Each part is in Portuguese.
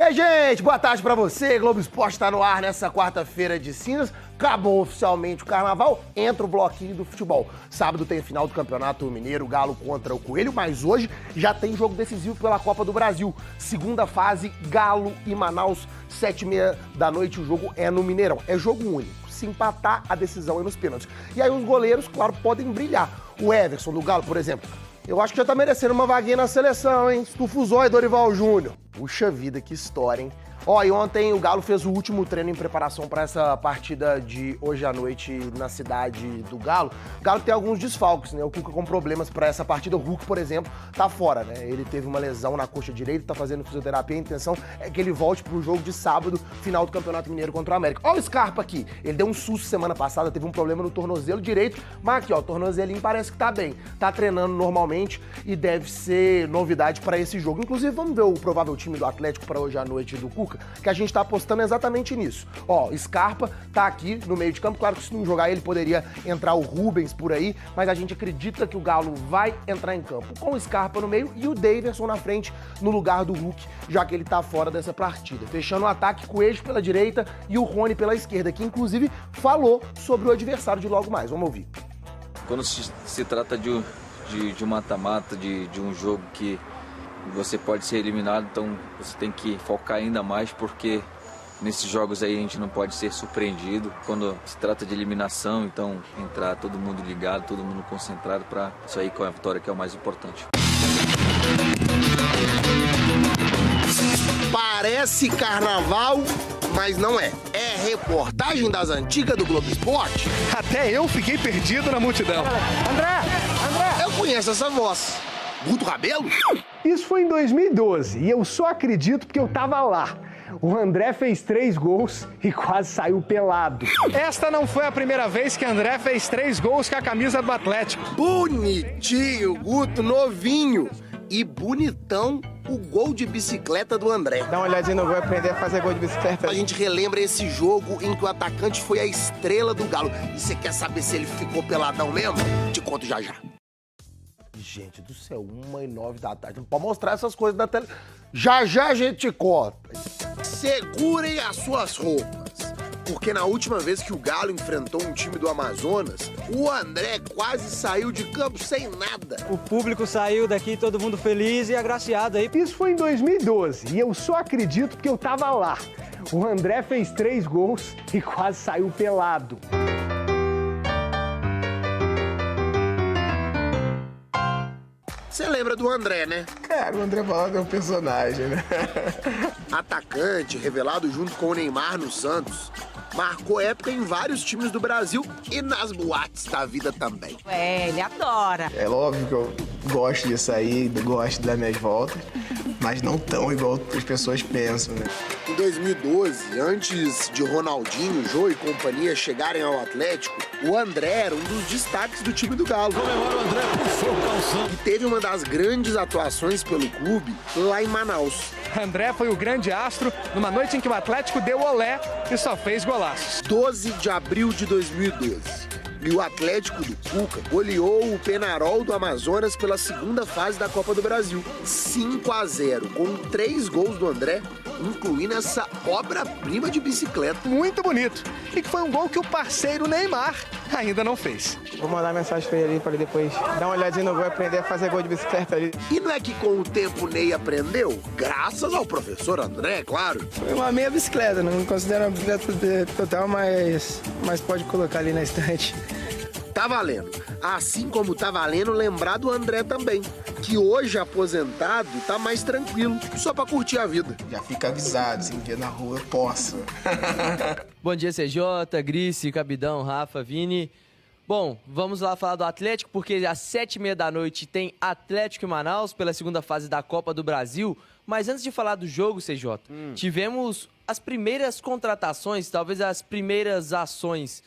Ei, gente, boa tarde pra você. Globo Esporte tá no ar nessa quarta-feira de cinzas. Acabou oficialmente o carnaval, entra o bloquinho do futebol. Sábado tem final do Campeonato Mineiro, Galo contra o Coelho, mas hoje já tem jogo decisivo pela Copa do Brasil. Segunda fase, Galo e Manaus, 7h30 da noite, o jogo é no Mineirão. É jogo único. Se empatar, a decisão é nos pênaltis. E aí os goleiros, claro, podem brilhar. O Everson do Galo, por exemplo, eu acho que já tá merecendo uma vaguinha na seleção, hein? Estufuzói e Dorival Júnior. Puxa vida, que história, hein? Ó, e ontem o Galo fez o último treino em preparação para essa partida de hoje à noite na cidade do Galo. O Galo tem alguns desfalques, né? O Cuca com problemas para essa partida. O Hulk, por exemplo, tá fora, né? Ele teve uma lesão na coxa direita, tá fazendo fisioterapia. A intenção é que ele volte pro jogo de sábado, final do Campeonato Mineiro contra o América. Ó o Scarpa aqui. Ele deu um susto semana passada, teve um problema no tornozelo direito, mas aqui, ó, o tornozelinho parece que tá bem. Tá treinando normalmente e deve ser novidade para esse jogo. Inclusive, vamos ver o provável time do Atlético para hoje à noite do Cuca, que a gente tá apostando exatamente nisso. Ó, Scarpa tá aqui no meio de campo, claro que se não jogar ele poderia entrar o Rubens por aí, mas a gente acredita que o Galo vai entrar em campo com o Scarpa no meio e o Daverson na frente no lugar do Hulk, já que ele tá fora dessa partida. Fechando o ataque, Coelho pela direita e o Rony pela esquerda, que inclusive falou sobre o adversário de logo mais. Vamos ouvir. Quando se trata de um mata-mata, de um jogo que você pode ser eliminado, então você tem que focar ainda mais, porque nesses jogos aí a gente não pode ser surpreendido. Quando se trata de eliminação, então entrar todo mundo ligado, todo mundo concentrado para sair com a vitória, que é o mais importante. Parece carnaval, mas não é. É reportagem das antigas do Globo Esporte. Até eu fiquei perdido na multidão. André! Eu conheço essa voz. Guto Rabelo? Isso foi em 2012 e eu só acredito porque eu tava lá. O André fez 3 gols e quase saiu pelado. Esta não foi a primeira vez que André fez 3 gols com a camisa do Atlético. Bonitinho, Guto, novinho. E bonitão o gol de bicicleta do André. Dá uma olhadinha no gol e aprender a fazer gol de bicicleta. A gente relembra esse jogo em que o atacante foi a estrela do Galo. E você quer saber se ele ficou peladão mesmo? Te conto já já. Gente do céu, 1h09 da tarde. Não pode mostrar essas coisas na tela. Já já a gente te conta. Segurem as suas roupas. Porque na última vez que o Galo enfrentou um time do Amazonas, o André quase saiu de campo sem nada. O público saiu daqui, todo mundo feliz e agraciado aí. Isso foi em 2012 e eu só acredito porque eu tava lá. O André fez 3 gols e quase saiu pelado. Você lembra do André, né? Cara, o André Balada é um personagem, né? Atacante, revelado junto com o Neymar no Santos, marcou época em vários times do Brasil e nas boates da vida também. Ele adora. É óbvio que eu gosto de sair, gosto de dar minhas voltas, mas não tão igual as pessoas pensam, né? Em 2012, antes de Ronaldinho, Jô e companhia chegarem ao Atlético, o André era um dos destaques do time do Galo. E teve uma das grandes atuações pelo clube lá em Manaus. André foi o grande astro numa noite em que o Atlético deu olé e só fez golaços. 12 de abril de 2012. E o Atlético do Cuca goleou o Penharol do Amazonas pela segunda fase da Copa do Brasil. 5-0, com 3 gols do André, incluindo essa obra-prima de bicicleta. Muito bonito. E que foi um gol que o parceiro Neymar ainda não fez. Vou mandar mensagem pra ele ali, pra ele depois dar uma olhadinha no gol e aprender a fazer gol de bicicleta ali. E não é que com o tempo o Ney aprendeu? Graças ao professor André, claro. Foi uma meia bicicleta, não considero uma bicicleta total, mas pode colocar ali na estante. Tá valendo. Assim como tá valendo lembrar do André também, que hoje aposentado tá mais tranquilo, só pra curtir a vida. Já fica avisado, se me ver na rua eu posso. Bom dia, CJ, Grice, Cabidão, Rafa, Vini. Bom, vamos lá falar do Atlético, porque às 7h30 da noite tem Atlético e Manaus pela segunda fase da Copa do Brasil. Mas antes de falar do jogo, CJ, tivemos as primeiras contratações, talvez as primeiras ações,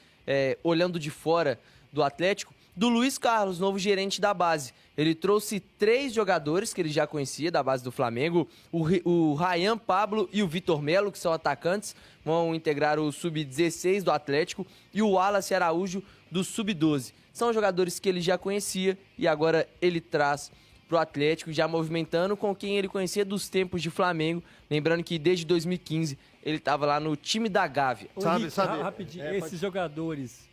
olhando de fora do Atlético, do Luiz Carlos, novo gerente da base. Ele trouxe 3 jogadores que ele já conhecia da base do Flamengo, o Ryan Pablo e o Vitor Melo, que são atacantes, vão integrar o Sub-16 do Atlético, e o Wallace Araújo do Sub-12. São jogadores que ele já conhecia e agora ele traz pro Atlético, já movimentando com quem ele conhecia dos tempos de Flamengo. Lembrando que desde 2015 ele estava lá no time da Gávea. Sabe? Rapidinho, esses jogadores,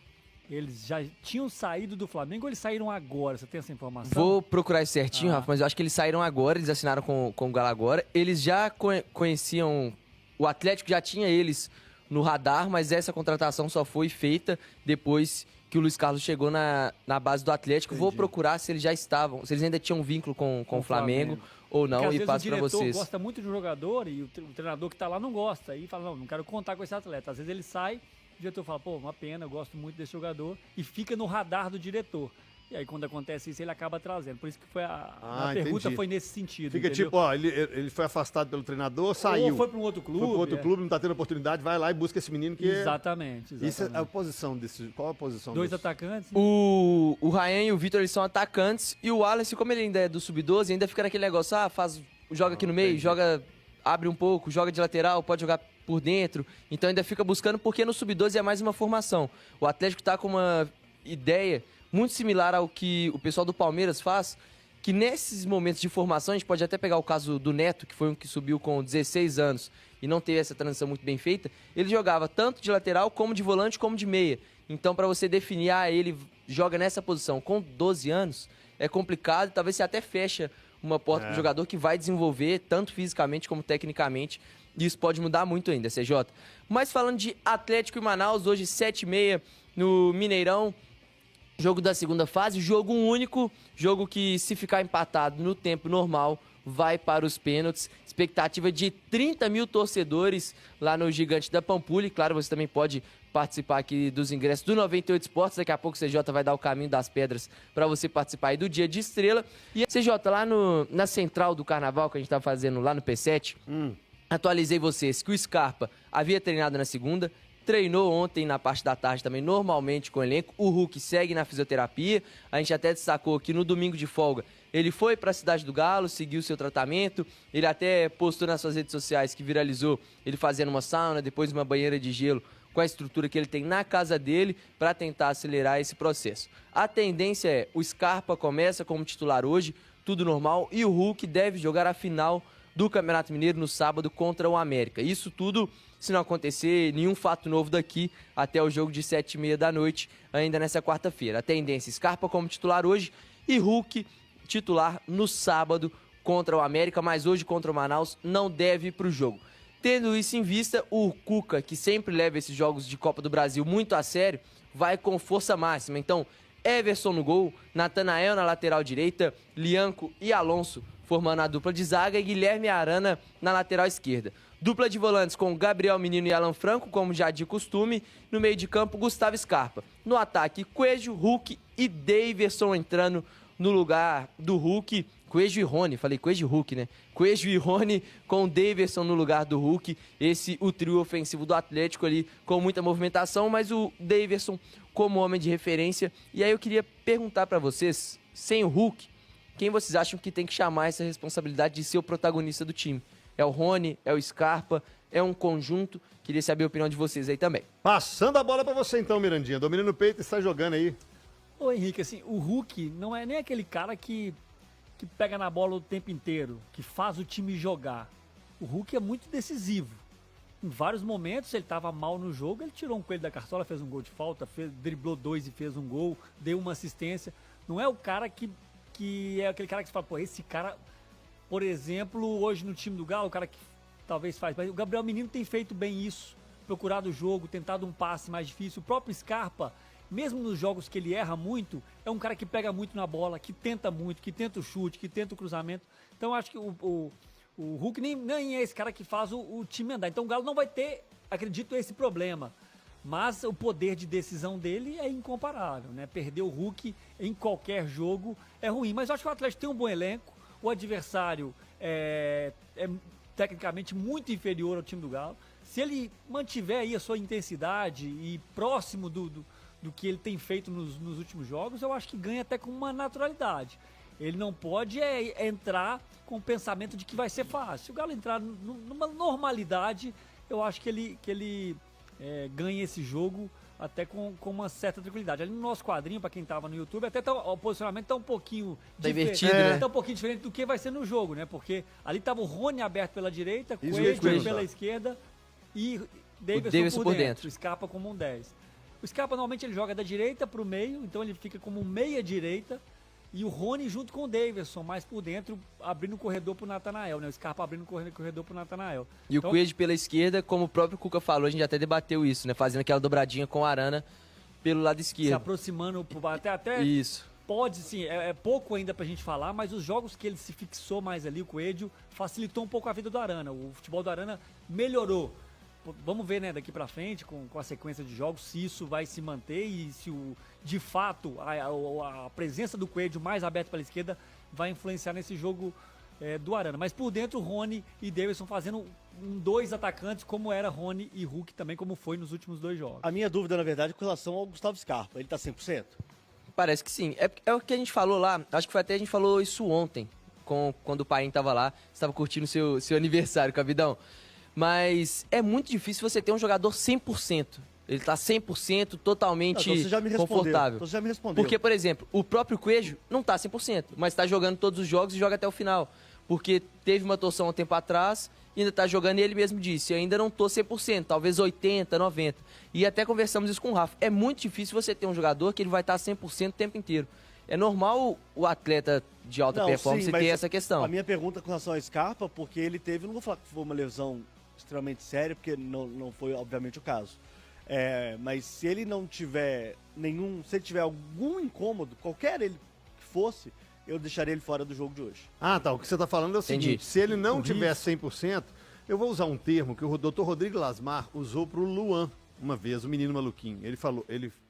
eles já tinham saído do Flamengo ou eles saíram agora? Você tem essa informação? Vou procurar isso certinho, Rafa, mas eu acho que eles saíram agora, eles assinaram com o Galo agora. Eles já conheciam, o Atlético já tinha eles no radar, mas essa contratação só foi feita depois que o Luiz Carlos chegou na base do Atlético. Entendi. Vou procurar se eles já estavam, se eles ainda tinham um vínculo com o Flamengo ou não. Porque, e passo para vocês. O diretor gosta muito de um jogador e o treinador que está lá não gosta. E fala, não quero contar com esse atleta. Às vezes ele sai, o diretor fala, pô, uma pena, eu gosto muito desse jogador. E fica no radar do diretor. E aí, quando acontece isso, ele acaba trazendo. Por isso que foi a pergunta foi nesse sentido. Fica entendeu? Tipo, ele foi afastado pelo treinador, saiu. Ou foi para um outro clube. Foi para outro clube, não está tendo oportunidade, vai lá e busca esse menino que Exatamente. Isso é a posição desse. Qual a posição Dois desse? atacantes. O Ryan e o Vitor, eles são atacantes. E o Wallace, como ele ainda é do Sub-12, ainda fica naquele negócio, joga aqui no meio, abre um pouco, joga de lateral, pode jogar por dentro. Então ainda fica buscando, porque no Sub-12 é mais uma formação. O Atlético está com uma ideia muito similar ao que o pessoal do Palmeiras faz, que nesses momentos de formação, a gente pode até pegar o caso do Neto, que foi um que subiu com 16 anos e não teve essa transição muito bem feita, ele jogava tanto de lateral, como de volante, como de meia. Então, para você definir, ele joga nessa posição com 12 anos, é complicado, talvez você até fecha uma porta para o jogador que vai desenvolver, tanto fisicamente como tecnicamente, e isso pode mudar muito ainda, CJ. Mas falando de Atlético e Manaus, hoje 7h30 no Mineirão, jogo da segunda fase, jogo único, jogo que se ficar empatado no tempo normal, vai para os pênaltis. Expectativa de 30 mil torcedores lá no Gigante da Pampulha. E claro, você também pode participar aqui dos ingressos do 98 Esportes. Daqui a pouco o CJ vai dar o caminho das pedras para você participar aí do Dia de Estrela. E CJ, lá na central do Carnaval que a gente tá fazendo lá no P7, atualizei vocês que o Scarpa havia treinado na segunda, treinou ontem na parte da tarde também normalmente com o elenco. O Hulk segue na fisioterapia. A gente até destacou que no domingo de folga ele foi para a Cidade do Galo, seguiu seu tratamento. Ele até postou nas suas redes sociais que viralizou ele fazendo uma sauna, depois uma banheira de gelo com a estrutura que ele tem na casa dele para tentar acelerar esse processo. A tendência é o Scarpa começa como titular hoje, tudo normal, e o Hulk deve jogar a final do Campeonato Mineiro no sábado contra o América. Isso tudo se não acontecer nenhum fato novo daqui até o jogo de 7h30 da noite, ainda nessa quarta-feira. A tendência, Scarpa como titular hoje e Hulk titular no sábado contra o América, mas hoje contra o Manaus não deve ir para o jogo. Tendo isso em vista, o Cuca, que sempre leva esses jogos de Copa do Brasil muito a sério, vai com força máxima. Então, Everson no gol, Natanael na lateral direita, Lianco e Alonso formando a dupla de zaga e Guilherme Arana na lateral esquerda. Dupla de volantes com Gabriel Menino e Alan Franco, como já de costume. No meio de campo, Gustavo Scarpa. No ataque, Coelho, Hulk e Daverson entrando no lugar do Hulk. Coelho e Rony, falei Coelho e Hulk, né? Coelho e Rony com Daverson no lugar do Hulk. O trio ofensivo do Atlético ali com muita movimentação, mas o Daverson como homem de referência. E aí eu queria perguntar para vocês, sem o Hulk, quem vocês acham que tem que chamar essa responsabilidade de ser o protagonista do time? É o Rony, é o Scarpa, é um conjunto? Queria saber a opinião de vocês aí também. Passando a bola pra você então, Mirandinha. Domina no peito e está jogando aí. Ô Henrique, assim, o Hulk não é nem aquele cara que pega na bola o tempo inteiro, que faz o time jogar. O Hulk é muito decisivo. Em vários momentos ele estava mal no jogo, ele tirou um coelho da cartola, fez um gol de falta, driblou 2 e fez um gol, deu uma assistência. Não é o cara que é aquele cara que você fala, pô, esse cara, por exemplo, hoje no time do Galo, o cara que talvez faz, mas o Gabriel Menino tem feito bem isso, procurado o jogo, tentado um passe mais difícil. O próprio Scarpa, mesmo nos jogos que ele erra muito, é um cara que pega muito na bola, que tenta muito, que tenta o chute, que tenta o cruzamento. Então eu acho que o Hulk nem é esse cara que faz o time andar. Então o Galo não vai ter, acredito, esse problema. Mas o poder de decisão dele é incomparável, né? Perder o Hulk em qualquer jogo é ruim. Mas eu acho que o Atlético tem um bom elenco, o adversário é tecnicamente muito inferior ao time do Galo. Se ele mantiver aí a sua intensidade e próximo do que ele tem feito nos últimos jogos, eu acho que ganha até com uma naturalidade. Ele não pode entrar com o pensamento de que vai ser fácil. Se o Galo entrar numa normalidade, eu acho que ele ganha esse jogo até com uma certa tranquilidade. Ali no nosso quadrinho, para quem tava no YouTube, até o posicionamento tá um pouquinho invertido, né? Tá um pouquinho diferente do que vai ser no jogo, né? Porque ali tava o Rony aberto pela direita, Coelho Coelho pela esquerda e Davidson por dentro. O Scarpa como um 10. O Scarpa normalmente ele joga da direita pro meio, então ele fica como meia-direita. E o Rony junto com o Davidson, mais por dentro, abrindo o corredor pro Natanael, né? O Scarpa abrindo o corredor pro Natanael. E então, o Coelho pela esquerda, como o próprio Cuca falou, a gente até debateu isso, né? Fazendo aquela dobradinha com o Arana pelo lado esquerdo. Se aproximando, até isso. Pode, sim, é pouco ainda pra gente falar, mas os jogos que ele se fixou mais ali, o Coelho, facilitou um pouco a vida do Arana. O futebol do Arana melhorou. Vamos ver, né, daqui pra frente, com a sequência de jogos, se isso vai se manter e se, de fato, a presença do Coelho mais aberto pela esquerda vai influenciar nesse jogo do Arana. Mas por dentro, Rony e Davidson fazendo dois atacantes, como era Rony e Hulk também, como foi nos últimos 2 jogos. A minha dúvida, na verdade, é com relação ao Gustavo Scarpa. Ele tá 100%? Parece que sim. É o que a gente falou lá, acho que foi até a gente falou isso ontem, quando o Paim tava lá, estava curtindo seu aniversário, Cabidão. Mas é muito difícil você ter um jogador 100%. Ele tá 100% totalmente confortável. Então você já me respondeu. Porque, por exemplo, o próprio Coelho não tá 100%, mas tá jogando todos os jogos e joga até o final. Porque teve uma torção há um tempo atrás e ainda tá jogando, e ele mesmo disse, ainda não tô 100%, talvez 80%, 90%. E até conversamos isso com o Rafa. É muito difícil você ter um jogador que ele vai estar 100% o tempo inteiro. É normal o atleta de alta performance ter essa questão. A minha pergunta com relação ao Scarpa, porque ele teve, não vou falar que foi uma lesão extremamente séria, porque não foi, obviamente, o caso. Mas se ele não tiver se ele tiver algum incômodo, qualquer ele que fosse, eu deixaria ele fora do jogo de hoje. Ah, tá. O que você tá falando é o seguinte, se ele não tiver 100%, eu vou usar um termo que o Dr. Rodrigo Lasmar usou pro Luan uma vez, o menino maluquinho. Ele falou,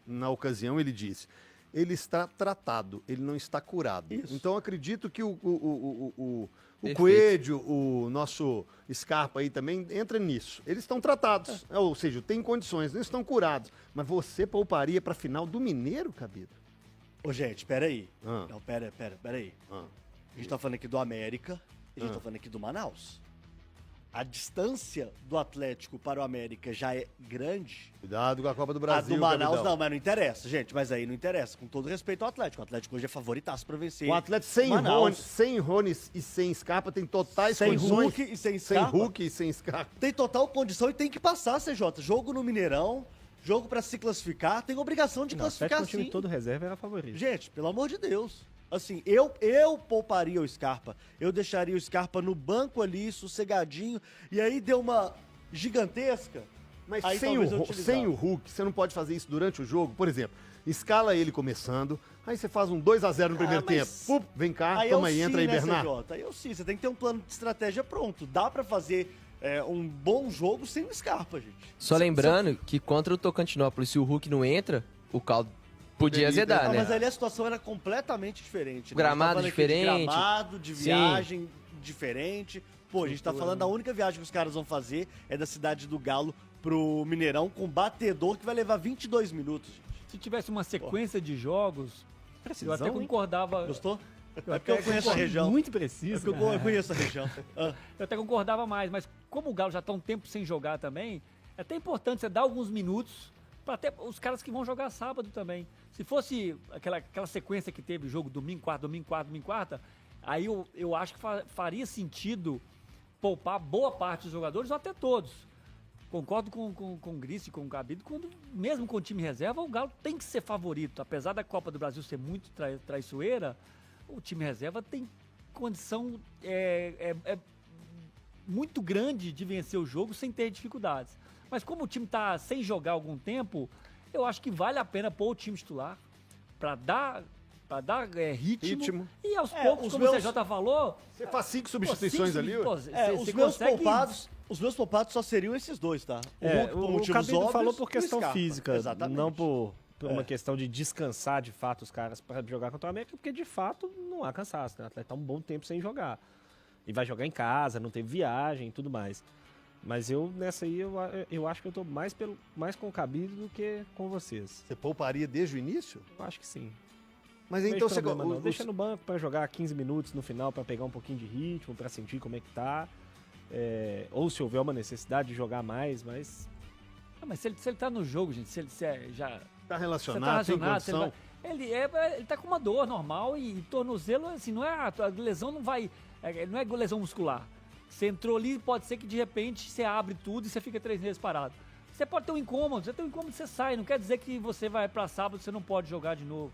na ocasião ele disse, ele está tratado, ele não está curado. Isso. Então acredito que o Coelho, o nosso Scarpa aí também entra nisso. Eles estão tratados, ou seja, tem condições, eles estão curados. Mas você pouparia para a final do Mineiro, Cabido? Ô, gente, peraí. Não, peraí. A gente tá falando aqui do América e a gente tá falando aqui do Manaus. A distância do Atlético para o América já é grande. Cuidado com a Copa do Brasil, A do Manaus Cabidão. não, mas não interessa, gente. Mas aí não interessa. Com todo respeito ao Atlético. O Atlético hoje é favoritaço pra vencer. O Atlético sem Rony e sem Scarpa tem totais sem condições. Hulk e sem Scarpa. Sem Hulk e sem Scarpa. Tem total condição e tem que passar, CJ. Jogo no Mineirão, jogo pra se classificar, tem obrigação de classificar o time sim. todo reserva era favorito. Gente, pelo amor de Deus. Assim, eu pouparia o Scarpa. Eu deixaria o Scarpa no banco ali, sossegadinho. E aí deu uma gigantesca. Mas aí sem o Hulk, você não pode fazer isso durante o jogo. Por exemplo, escala ele começando, aí você faz um 2-0 no primeiro tempo. Vem cá, toma aí, entra aí, Bernardo. Aí eu sim, você tem que ter um plano de estratégia pronto. Dá pra fazer um bom jogo sem o Scarpa, gente. Só lembrando que contra o Tocantinópolis, se o Hulk não entra, o caldo podia azedar, né? Mas ali a situação era completamente diferente. O gramado diferente. De gramado, de viagem diferente. Pô, a gente tá falando da única viagem que os caras vão fazer é da cidade do Galo pro Mineirão com batedor que vai levar 22 minutos, gente. Se tivesse uma sequência de jogos, precisão, eu até concordava. Gostou? É porque eu conheço a região. Muito preciso. É porque eu conheço a região. Eu até concordava mais, mas como o Galo já tá um tempo sem jogar também, é até importante você dar alguns minutos para até os caras que vão jogar sábado também. Se fosse aquela sequência que teve jogo domingo, quarta, aí eu acho que faria sentido poupar boa parte dos jogadores ou até todos. Concordo com o Gris e com o Cabido, mesmo com o time reserva, o Galo tem que ser favorito. Apesar da Copa do Brasil ser muito traiçoeira, o time reserva tem condição muito grande de vencer o jogo sem ter dificuldades. Mas como o time está sem jogar há algum tempo, eu acho que vale a pena pôr o time titular para dar ritmo. E aos poucos, como o CJ falou... Você faz 5 substituições ali? Os meus poupados só seriam esses dois, tá? O Cabido falou por questão física, exatamente. Não por uma questão de descansar de fato os caras para jogar contra o América, porque de fato não há cansaço, né? O atleta tá um bom tempo sem jogar. E vai jogar em casa, não teve viagem e tudo mais. Mas nessa aí, eu acho que eu tô mais com o Cabido do que com vocês. Você pouparia desde o início? Eu acho que sim. Mas então você... Deixa no banco para jogar 15 minutos no final para pegar um pouquinho de ritmo, para sentir como é que tá. Ou se houver uma necessidade de jogar mais, mas Mas se ele tá no jogo, gente, se ele já... Tá relacionado, tem condição. Ele tá com uma dor normal e tornozelo, assim, não é a lesão não vai... não é lesão muscular. Você entrou ali, pode ser que de repente você abre tudo e você fica 3 meses parado. Você pode ter um incômodo, você sai. Não quer dizer que você vai pra sábado e você não pode jogar de novo.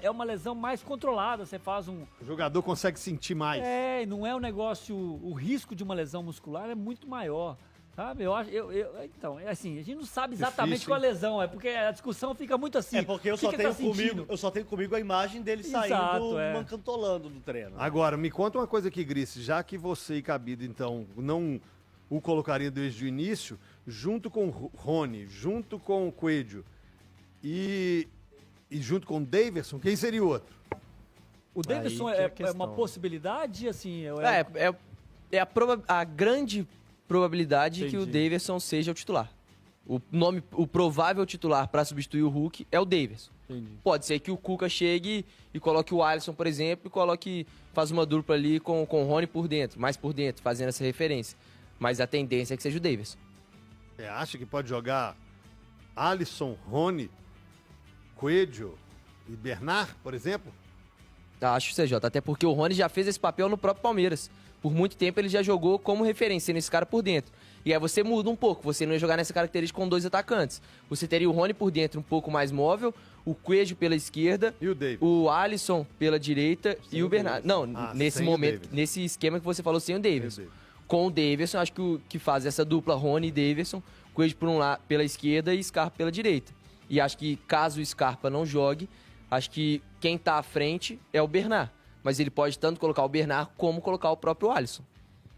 É uma lesão mais controlada, você faz um... O jogador consegue sentir mais. Não é um negócio... O risco de uma lesão muscular é muito maior, sabe? Então, assim, a gente não sabe exatamente qual a lesão, porque a discussão fica muito assim. É porque eu só tenho comigo a imagem dele saindo, mancantolando do treino. Agora, me conta uma coisa aqui, Grice, já que você e Cabido, então, não o colocaria desde o início, junto com o Rony, junto com o Coelho e junto com o Daverson, quem seria o outro? O Daverson é uma possibilidade, assim... A grande probabilidade que o Daverson seja o titular. O provável titular para substituir o Hulk é o Daverson. Entendi. Pode ser que o Cuca chegue e coloque o Alisson, por exemplo, e faz uma dupla ali com o Rony mais por dentro, fazendo essa referência. Mas a tendência é que seja o Daverson. Você acha que pode jogar Alisson, Rony, Coelho e Bernard, por exemplo? Acho, CJ, até porque o Rony já fez esse papel no próprio Palmeiras. Por muito tempo ele já jogou como referência nesse cara por dentro. E aí você muda um pouco, você não ia jogar nessa característica com 2 atacantes. Você teria o Rony por dentro um pouco mais móvel, o Coelho pela esquerda, e o Alisson pela direita e o Bernard. Não, nesse momento, nesse esquema que você falou, sem o Daverson. Com o Daverson, acho que que faz essa dupla Rony e Daverson, Coelho por um lado pela esquerda e Scarpa pela direita. E acho que caso o Scarpa não jogue, acho que quem tá à frente é o Bernard. Mas ele pode tanto colocar o Bernard como colocar o próprio Alisson.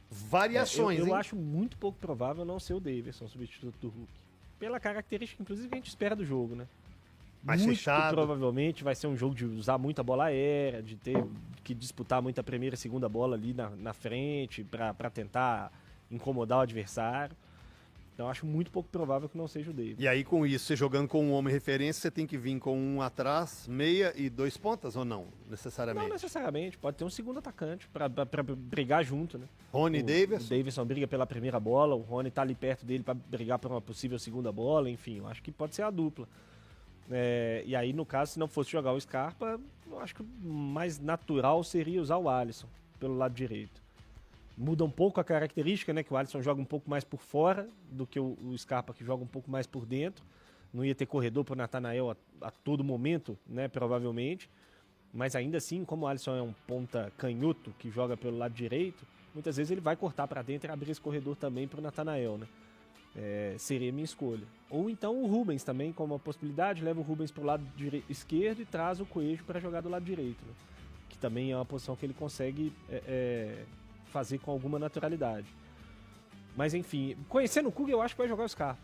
Variações, eu acho muito pouco provável não ser o Daverson substituto do Hulk. Pela característica, inclusive, que a gente espera do jogo, né? Mais muito fechado. Provavelmente vai ser um jogo de usar muita bola aérea, de ter que disputar muita primeira e segunda bola ali na frente para tentar incomodar o adversário. Então acho muito pouco provável que não seja o Daverson. E aí com isso, você jogando com um homem referência, você tem que vir com um atrás, meia e 2 pontas ou não, necessariamente? Não necessariamente, pode ter um segundo atacante para brigar junto, né? Rony e Daverson? O Daverson briga pela primeira bola, o Rony tá ali perto dele para brigar por uma possível segunda bola, enfim, eu acho que pode ser a dupla. E aí, no caso, se não fosse jogar o Scarpa, eu acho que o mais natural seria usar o Alisson pelo lado direito. Muda um pouco a característica, né? Que o Alisson joga um pouco mais por fora do que o Scarpa, que joga um pouco mais por dentro. Não ia ter corredor para o Nathanael a todo momento, né? Provavelmente. Mas ainda assim, como o Alisson é um ponta canhoto que joga pelo lado direito, muitas vezes ele vai cortar para dentro e abrir esse corredor também para o Nathanael, né? Seria a minha escolha. Ou então o Rubens também, como uma possibilidade, leva o Rubens para o lado esquerdo e traz o Coelho para jogar do lado direito, né? Que também é uma posição que ele consegue fazer com alguma naturalidade. Mas enfim, conhecendo o Cuga, eu acho que vai jogar o Scarpa.